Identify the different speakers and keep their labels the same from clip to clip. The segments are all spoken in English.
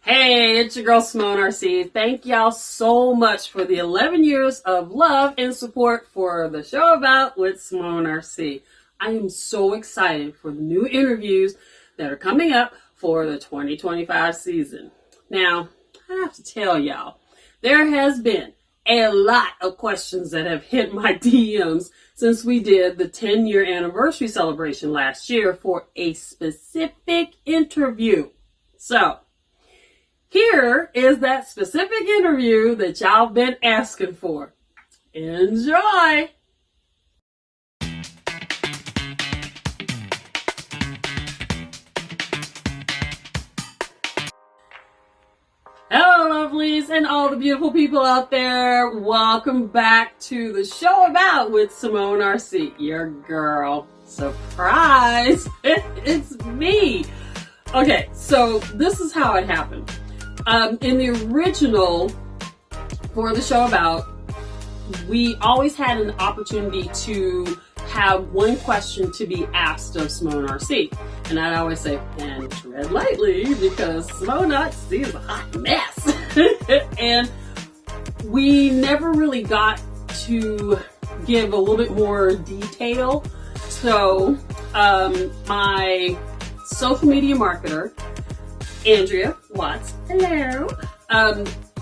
Speaker 1: Hey, it's your girl Simone RC. Thank y'all so much for the 11 years of love and support for the show about with Simone RC. I am so excited for the new interviews that are coming up for the 2025 season. Now, I have to tell y'all, there has been a lot of questions that have hit my DMs since we did the 10-year anniversary celebration last year for a specific interview. So, here is that specific interview that y'all been asking for. Enjoy! Hello, lovelies, and all the beautiful people out there. Welcome back to the show about with Simone RC, your girl. Surprise! It's me. Okay, so this is how it happened. In the original for the show about, we always had an opportunity to have one question to be asked of Simone RC. And I'd always say, and tread lightly, because Simone RC is a hot mess. And we never really got to give a little bit more detail. So my social media marketer, Andrea Watts, hello.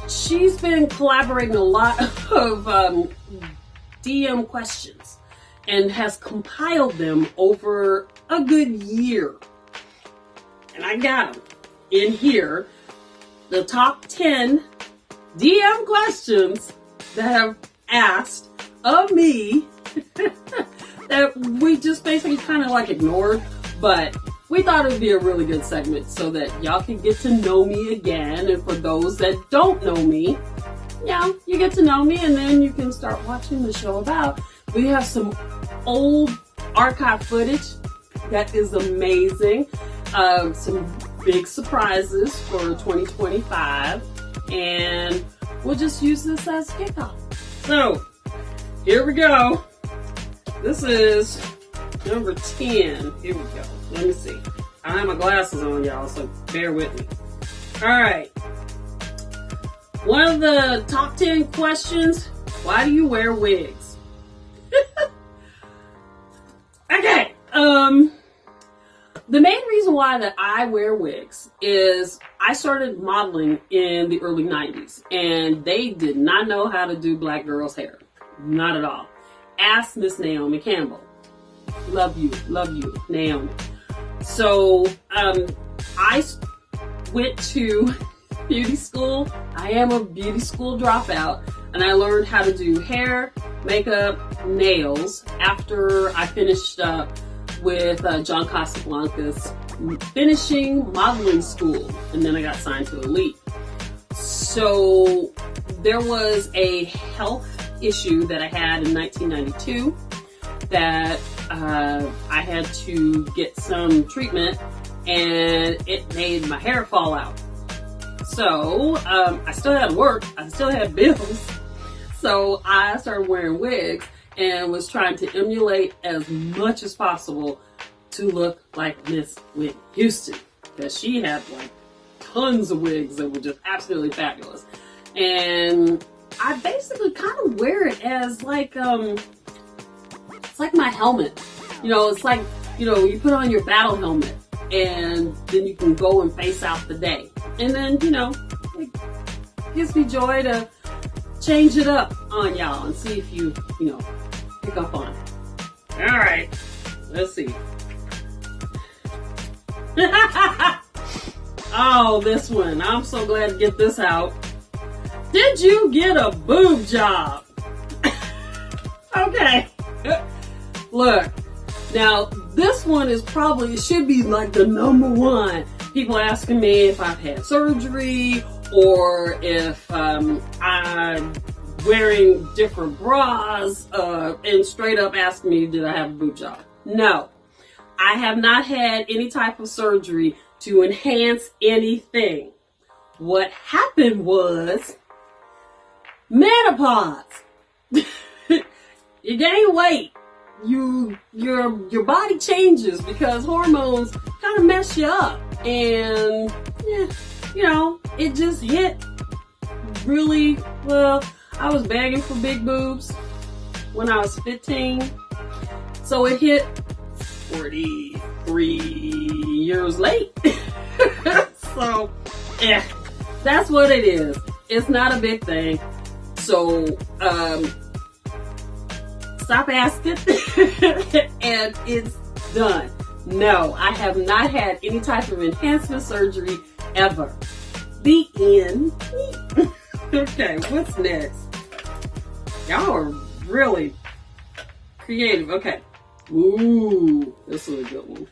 Speaker 1: She's been collaborating a lot of DM questions and has compiled them over a good year. And I got them in here, the top 10 DM questions that have asked of me that we just basically kind of like ignored, but we thought it would be a really good segment so that y'all can get to know me again. And for those that don't know me, yeah, you get to know me and then you can start watching the show about. We have some old archive footage that is amazing. Some big surprises for 2025. And we'll just use this as a kickoff. So, here we go. This is number 10. Here we go. Let me see. I have my glasses on, y'all, so bear with me. All right. One of the top 10 questions, why do you wear wigs? Okay. The main reason why that I wear wigs is I started modeling in the early 90s, and they did not know how to do black girls' hair. Not at all. Ask Miss Naomi Campbell. Love you, Naomi. So, I went to beauty school. I am a beauty school dropout, and I learned how to do hair, makeup, nails after I finished up with John Casablanca's finishing modeling school, and then I got signed to Elite. So, there was a health issue that I had in 1992 that I had to get some treatment, and it made my hair fall out. So I still had work, I still had bills, so I started wearing wigs and was trying to emulate as much as possible to look like Miss Whitney Houston, because she had like tons of wigs that were just absolutely fabulous. And I basically kind of wear it as like it's like my helmet. You know, it's like, you know, you put on your battle helmet and then you can go and face out the day. And then, you know, it gives me joy to change it up on y'all and see if you know, pick up on it. All right, let's see. Oh, this one. I'm so glad to get this out. Did you get a boob job? Okay. Look, now this one is probably, it should be like the number one. People asking me if I've had surgery or if I'm wearing different bras and straight up asking me, did I have a boob job? No, I have not had any type of surgery to enhance anything. What happened was menopause. You gain weight. Your body changes because hormones kind of mess you up, and yeah, you know, it just hit really well. I was begging for big boobs when I was 15. So it hit 43 years late. So, yeah, that's what it is. It's not a big thing. So, stop asking. And it's done. No, I have not had any type of enhancement surgery ever. The end. Okay, what's next? Y'all are really creative. Okay. Ooh, this is a good one.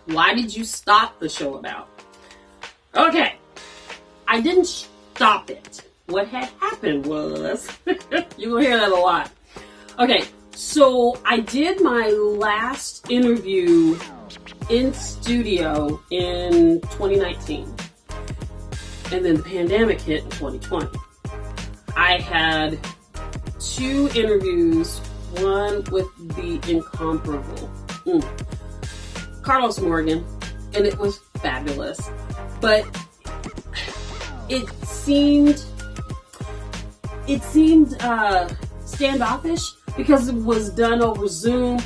Speaker 1: Why did you stop the show about? Okay, I didn't stop it. What had happened was, you will hear that a lot. Okay, so I did my last interview in studio in 2019. And then the pandemic hit in 2020. I had 2 interviews, one with the incomparable Carlos Morgan, and it was fabulous. But it seemed standoffish because it was done over Zoom.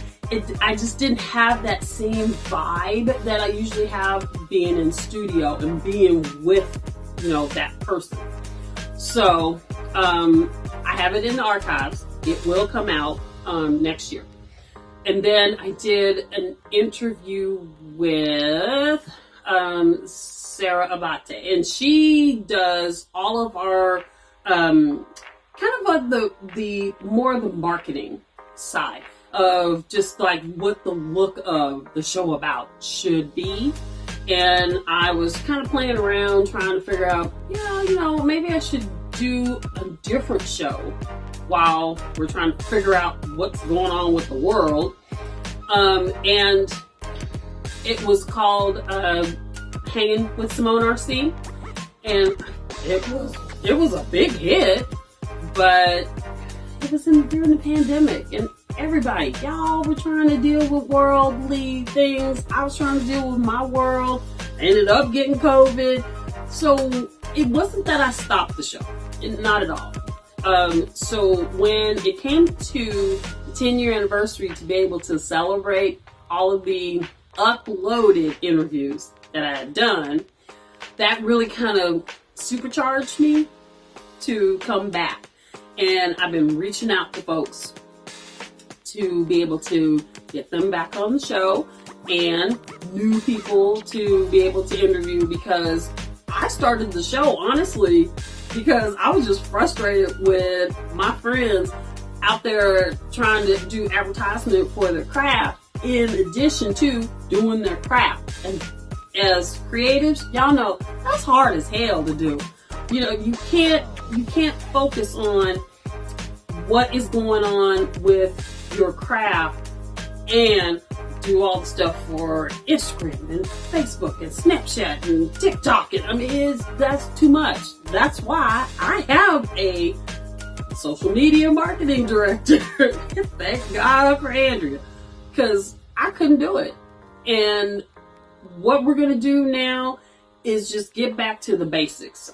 Speaker 1: I just didn't have that same vibe that I usually have being in studio and being with, that person. So I have it in the archives. It will come out next year. And then I did an interview with Sarah Abate, and she does all of our kind of like the more the marketing side of just like what the look of the show about should be. And I was kind of playing around trying to figure out, maybe I should do a different show while we're trying to figure out what's going on with the world. And it was called Hanging with Simone RC, and it was a big hit, but it was during the pandemic, and y'all were trying to deal with worldly things. I was trying to deal with my world. I ended up getting COVID. So it wasn't that I stopped the show. Not at all. So when it came to the 10-year anniversary, to be able to celebrate all of the uploaded interviews that I had done, that really kind of supercharged me to come back. And I've been reaching out to folks to be able to get them back on the show, and new people to be able to interview, because I started the show honestly because I was just frustrated with my friends out there trying to do advertisement for their craft in addition to doing their craft. And as creatives, y'all know that's hard as hell to do. You can't focus on what is going on with your craft and do all the stuff for Instagram and Facebook and Snapchat and TikTok. And that's too much. That's why I have a social media marketing director. Thank God for Andrea, because I couldn't do it. And what we're going to do now is just get back to the basics.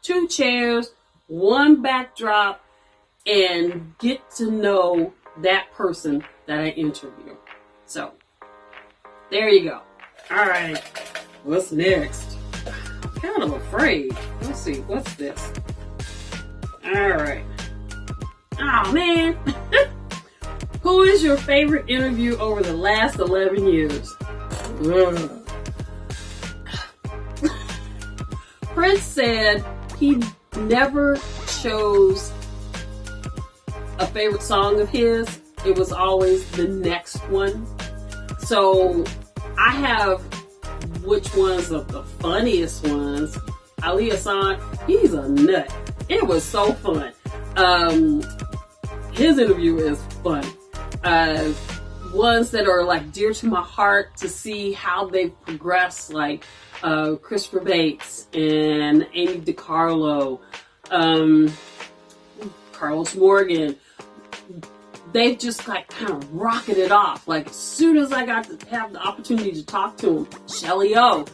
Speaker 1: 2 chairs, 1 backdrop, and get to know that person that I interview. So, there you go. All right, what's next? I'm kind of afraid. Let's see, what's this? All right. Oh, man. Who is your favorite interview over the last 11 years? Prince said he never chose a favorite song of his. It was always the next one. So I have which ones of the funniest ones. Ali Hassan, he's a nut. It was so fun. His interview is fun. Ones that are like dear to my heart to see how they've progressed, like Christopher Bates and Amy DiCarlo, Carlos Morgan. They've just like kind of rocketed off. Like as soon as I got to have the opportunity to talk to them, Shelly O,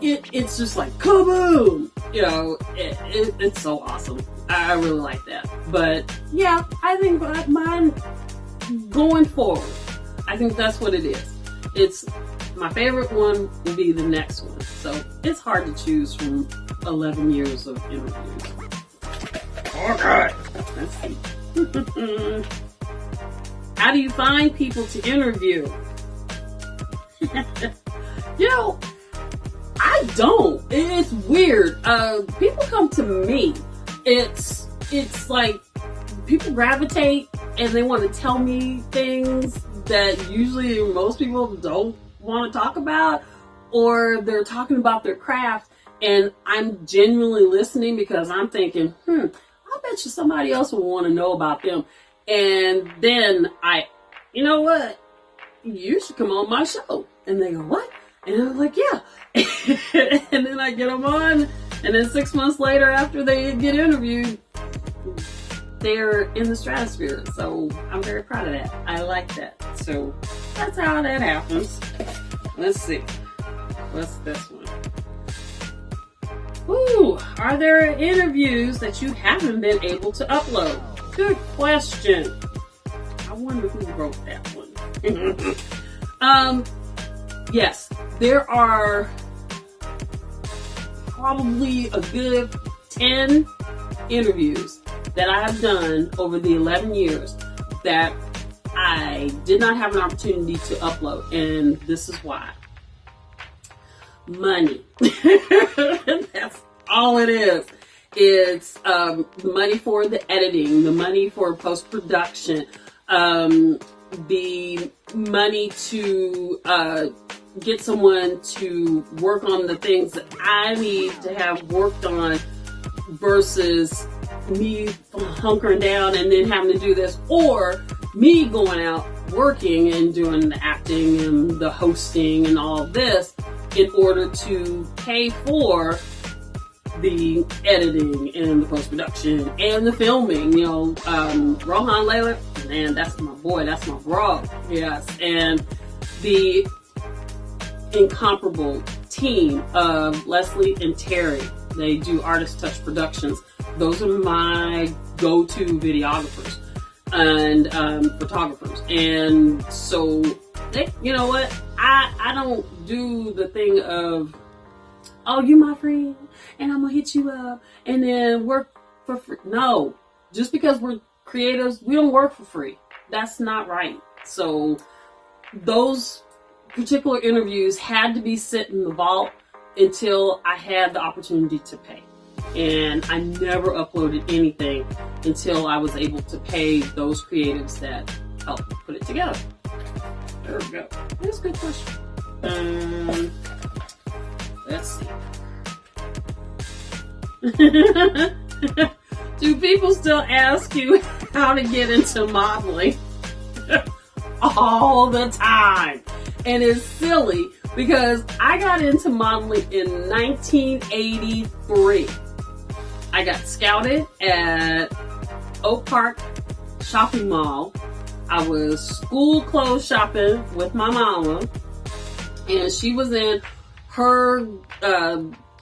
Speaker 1: it's just like kaboom. you know, it's so awesome. I really like that. But yeah, I think mine going forward, I think that's what it is. It's my favorite one will be the next one. So it's hard to choose from 11 years of interviews. Okay, let's see. How do you find people to interview? You know, I don't. It's weird. People come to me. It's like people gravitate and they want to tell me things that usually most people don't want to talk about, or they're talking about their craft and I'm genuinely listening because I'm thinking, I bet you somebody else will want to know about them. And then you know what? You should come on my show. And they go, what? And I'm like, yeah. And then I get them on, and then 6 months later after they get interviewed, they're in the stratosphere. So I'm very proud of that. I like that. So that's how that happens. Let's see. What's this one? Ooh, are there interviews that you haven't been able to upload? Good question. I wonder who wrote that one. Yes, there are probably a good 10 interviews that I have done over the 11 years that I did not have an opportunity to upload, and this is why. Money. That's all it is. It's money for the editing, the money for post-production, the money to get someone to work on the things that I need to have worked on versus me hunkering down and then having to do this, or me going out working and doing the acting and the hosting and all of this in order to pay for the editing and the post-production and the filming. You know, Rohan Layla, man, that's my boy, that's my bro. Yes, and the incomparable team of Leslie and Terry. They do Artist Touch Productions. Those are my go-to videographers and photographers. And so, you know what? I don't do the thing of, oh, you my friend, and I'm gonna hit you up and then work for free. No, just because we're creatives, we don't work for free. That's not right. So those particular interviews had to be sit in the vault until I had the opportunity to pay. And I never uploaded anything until I was able to pay those creatives that helped put it together. There we go. That's a good question. Let's see. Do people still ask you how to get into modeling? All the time. And it's silly because I got into modeling in 1983. I got scouted at Oak Park Shopping Mall. I was school clothes shopping with my mama, and she was in her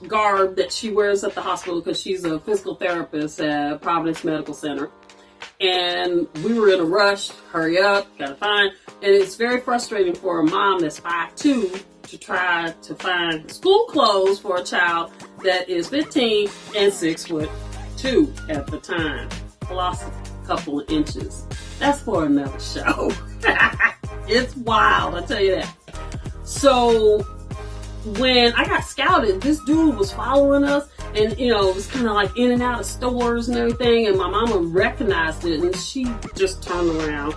Speaker 1: garb that she wears at the hospital because she's a physical therapist at Providence Medical Center. And we were in a rush, hurry up, gotta find. And it's very frustrating for a mom that's 5'2" to try to find school clothes for a child that is 15 and 6'2" at the time. Lost a couple of inches. That's for another show. It's wild, I tell you that. So when I got scouted, this dude was following us, and you know, it was kind of like in and out of stores and everything, and my mama recognized it, and she just turned around,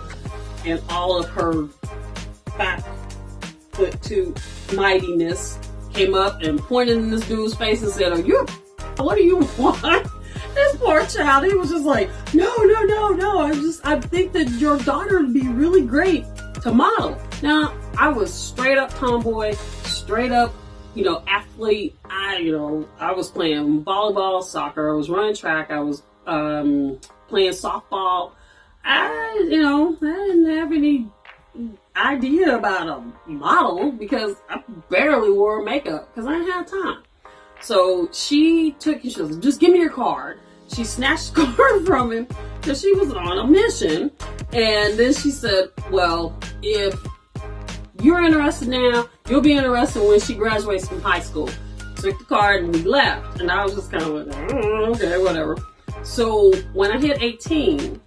Speaker 1: and all of her 5'2" mightiness came up and pointed in this dude's face and said, what do you want? This poor child, he was just like, no. I think that your daughter would be really great to model. Now, I was straight up tomboy, straight up, athlete. I was playing volleyball, soccer. I was running track. I was playing softball. I didn't have any idea about a model because I barely wore makeup because I didn't have time. So she took, she was like, just give me your card. She snatched the card from him because she was on a mission. And then she said, well, if you're interested now, you'll be interested when she graduates from high school. Took the card and we left. And I was just kind of like, oh, okay, whatever. So when I hit 18,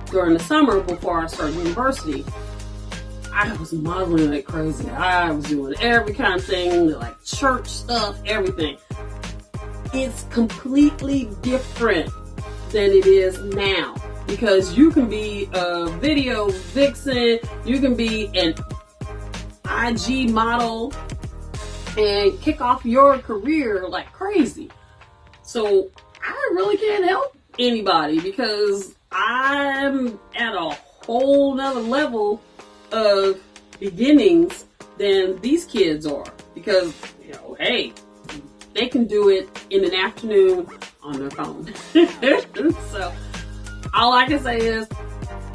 Speaker 1: during the summer before I started university, I was modeling like crazy. I was doing every kind of thing, like church stuff, everything. It's completely different than it is now, because you can be a video vixen, you can be an IG model and kick off your career like crazy. So I really can't help anybody because I'm at a whole nother level of beginnings than these kids are, because, you know, hey, they can do it in an afternoon on their phone. So all I can say is,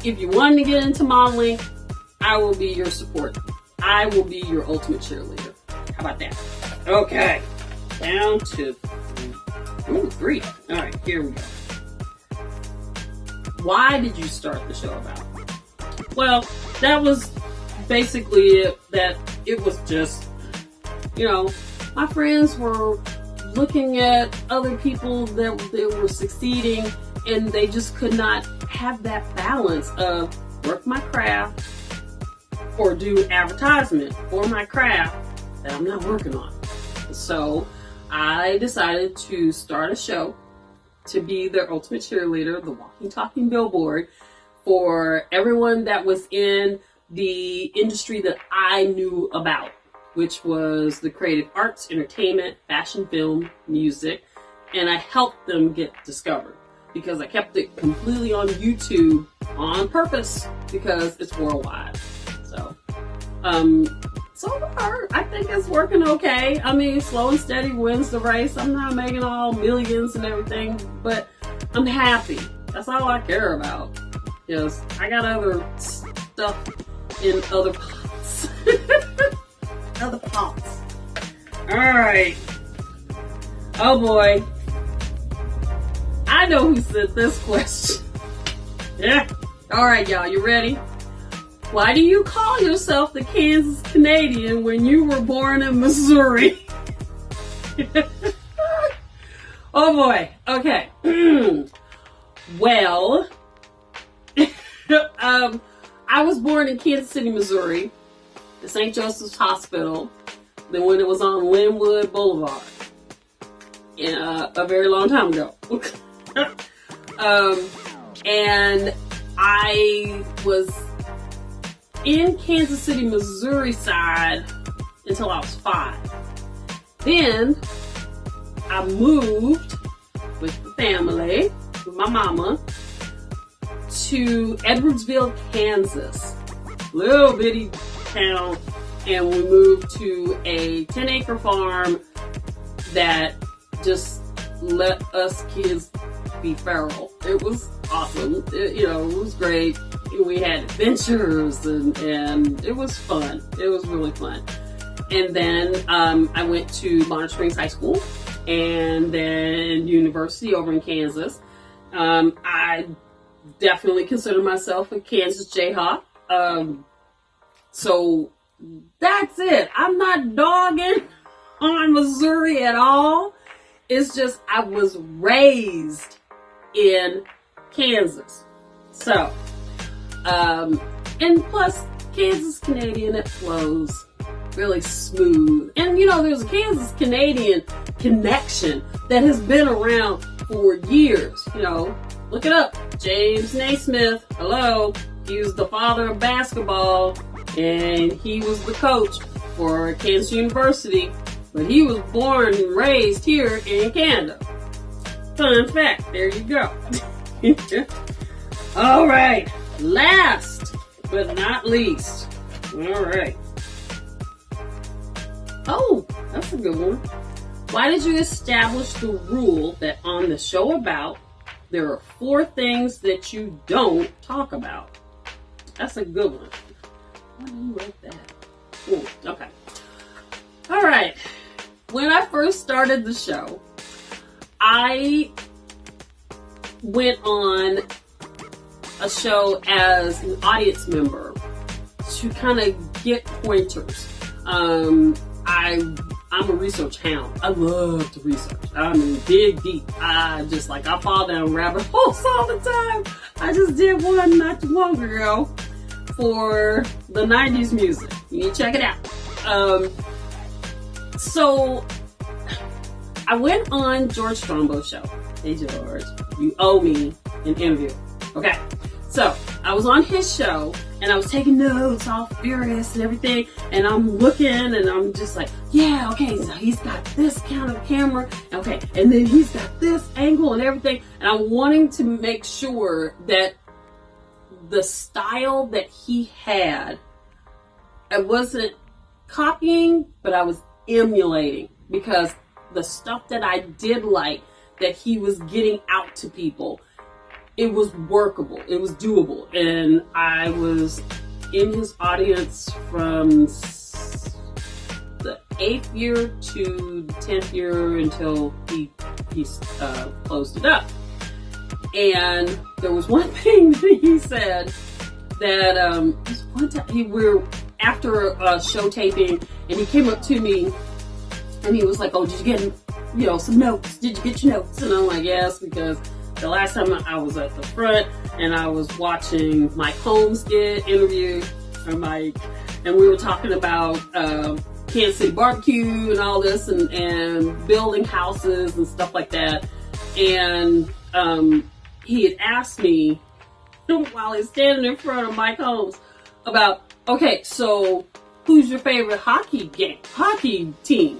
Speaker 1: if you want to get into modeling, I will be your support. I will be your ultimate cheerleader. How about that? Okay, down to 3. All right, here we go. Why did you start the show about? Well, that was basically it. That it was just, you know, my friends were looking at other people that were succeeding, and they just could not have that balance of work my craft or do advertisement for my craft that I'm not working on. So I decided to start a show to be their ultimate cheerleader, the walking, talking billboard for everyone that was in the industry that I knew about, which was the creative arts, entertainment, fashion, film, music, and I helped them get discovered because I kept it completely on YouTube on purpose because it's worldwide. So far, I think it's working okay. I mean, slow and steady wins the race. I'm not making all millions and everything, but I'm happy. That's all I care about. Yes, I got other stuff in other pots. Other pots. All right. Oh boy. I know who sent this question. Yeah. All right, y'all. You ready? Why do you call yourself the Kansas Canadian when you were born in Missouri? Oh boy. Okay. Well, I was born in Kansas City, Missouri, at St. Joseph's Hospital, then when it was on Linwood Boulevard, a very long time ago. And I was in Kansas City, Missouri side until I was 5. Then I moved with the family, with my mama, to Edwardsville, Kansas, little bitty town, and we moved to a 10-acre farm that just let us kids be feral. It was awesome. It was great. We had adventures and it was fun. It was really fun. And then I went to Bonner Springs High School and then university over in Kansas. I definitely consider myself a Kansas Jayhawk. So that's it. I'm not dogging on Missouri at all. It's just I was raised in Kansas. So, and plus Kansas Canadian, it flows really smooth. And there's a Kansas Canadian connection that has been around for years. Look it up. James Naismith, hello. He was the father of basketball and he was the coach for Kansas University, but he was born and raised here in Canada. Fun fact, there you go. All right, last but not least. All right. Oh, that's a good one. Why did you establish the rule that on the show about, there are 4 things that you don't talk about? That's a good one. Why do you write that? Ooh, okay. All right. when I first started the show, I went on a show as an audience member to kind of get pointers. I'm a research hound. I love to research. I mean, dig deep. I fall down rabbit holes all the time. I just did one not too long ago for the 90s music. You need to check it out. So I went on George Strombo's show. Hey George, you owe me an interview. Okay. So I was on his show and I was taking notes, all furious and everything, and I'm looking and I'm just like, yeah, okay, so he's got this kind of camera, okay, and then he's got this angle and everything, and I'm wanting to make sure that the style that he had, I wasn't copying, but I was emulating, because the stuff that I did like that he was getting out to people, it was workable, it was doable, and I was in his audience from the 8th year to the 10th year until he closed it up. And there was one thing that he said that one time we were after a show taping, and he came up to me and he was like, "Oh, did you get some notes? Did you get your notes?" And I'm like, "Yes," because the last time I was at the front and I was watching Mike Holmes get interviewed, and we were talking about Kansas City barbecue and all this, and building houses and stuff like that. And he had asked me while he's standing in front of Mike Holmes about, okay, so who's your favorite hockey team?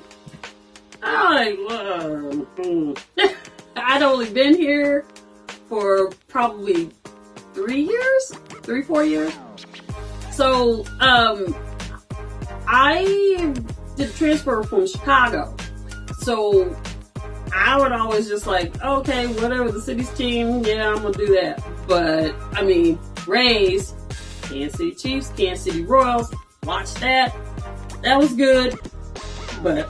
Speaker 1: I'd only been here for probably 4 years. So, I did transfer from Chicago. So, I would always just like, okay, whatever the city's team, yeah, I'm gonna do that. But, I mean, Rays, Kansas City Chiefs, Kansas City Royals, watch that. That was good. But,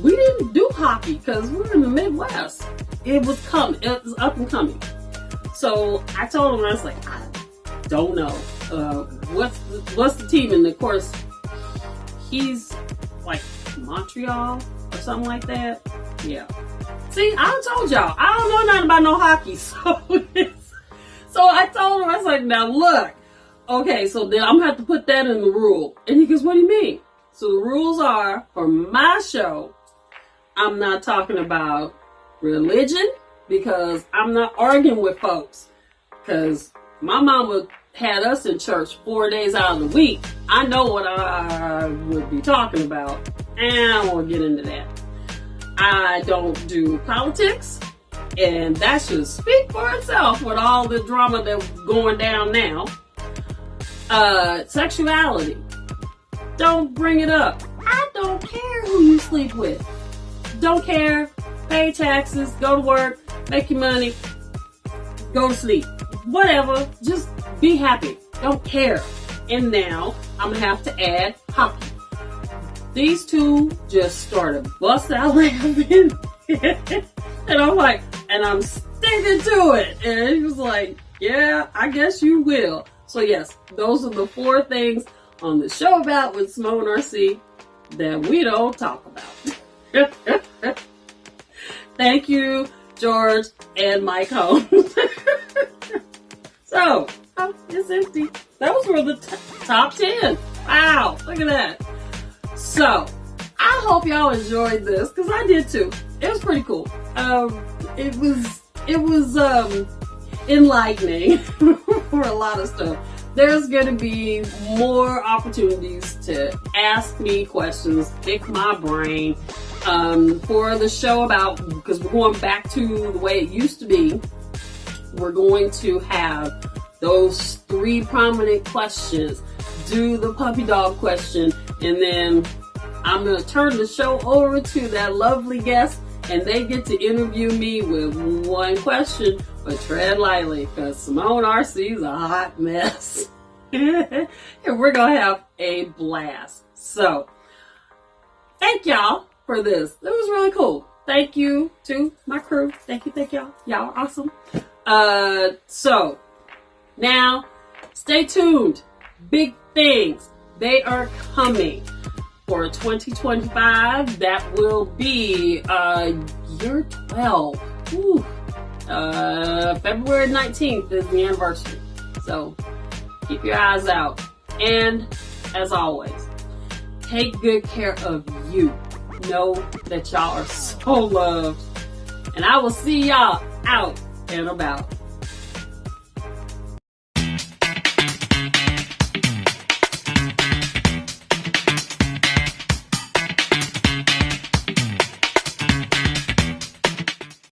Speaker 1: we didn't do hockey because we're in the Midwest. It was coming. It was up and coming. So I told him, I was like, I don't know. What's the team? And of course, he's like Montreal or something like that. Yeah. See, I told y'all, I don't know nothing about no hockey. So I told him, I was like, now look. Okay, so then I'm going to have to put that in the rule. And he goes, what do you mean? So the rules are, for my show, I'm not talking about religion, because I'm not arguing with folks. Because my mama had us in church 4 days out of the week. I know what I would be talking about. And I don't want to get into that. I don't do politics. And that should speak for itself with all the drama that's going down now. Sexuality. Don't bring it up. I don't care who you sleep with. Don't care. Pay taxes. Go to work. Make your money. Go to sleep. Whatever. Just be happy. Don't care. And now I'm going to have to add hockey. These two just started busting out laughing. And I'm like, and I'm sticking to it. And he was like, yeah, I guess you will. So yes, those are the 4 things on the show about with Simone RC that we don't talk about. Thank you, George and Mike Holmes. So, it's empty. Those were the top 10. Wow, look at that. So, I hope y'all enjoyed this, because I did too. It was pretty cool. It was enlightening for a lot of stuff. There's going to be more opportunities to ask me questions, pick my brain, for the show about, because we're going back to the way it used to be. We're going to have those 3 prominent questions, do the puppy dog question, and then I'm going to turn the show over to that lovely guest, and they get to interview me with 1 question, but tread lightly, because Simone RC is a hot mess. And we're going to have a blast. So, thank y'all for this. It was really cool. Thank you to my crew. Thank you y'all. Y'all are awesome. So now stay tuned. Big things. They are coming for 2025. That will be year 12. Whew. February 19th is the anniversary. So keep your eyes out. And as always, take good care of you. Know that y'all are so loved. And I will see y'all out and about.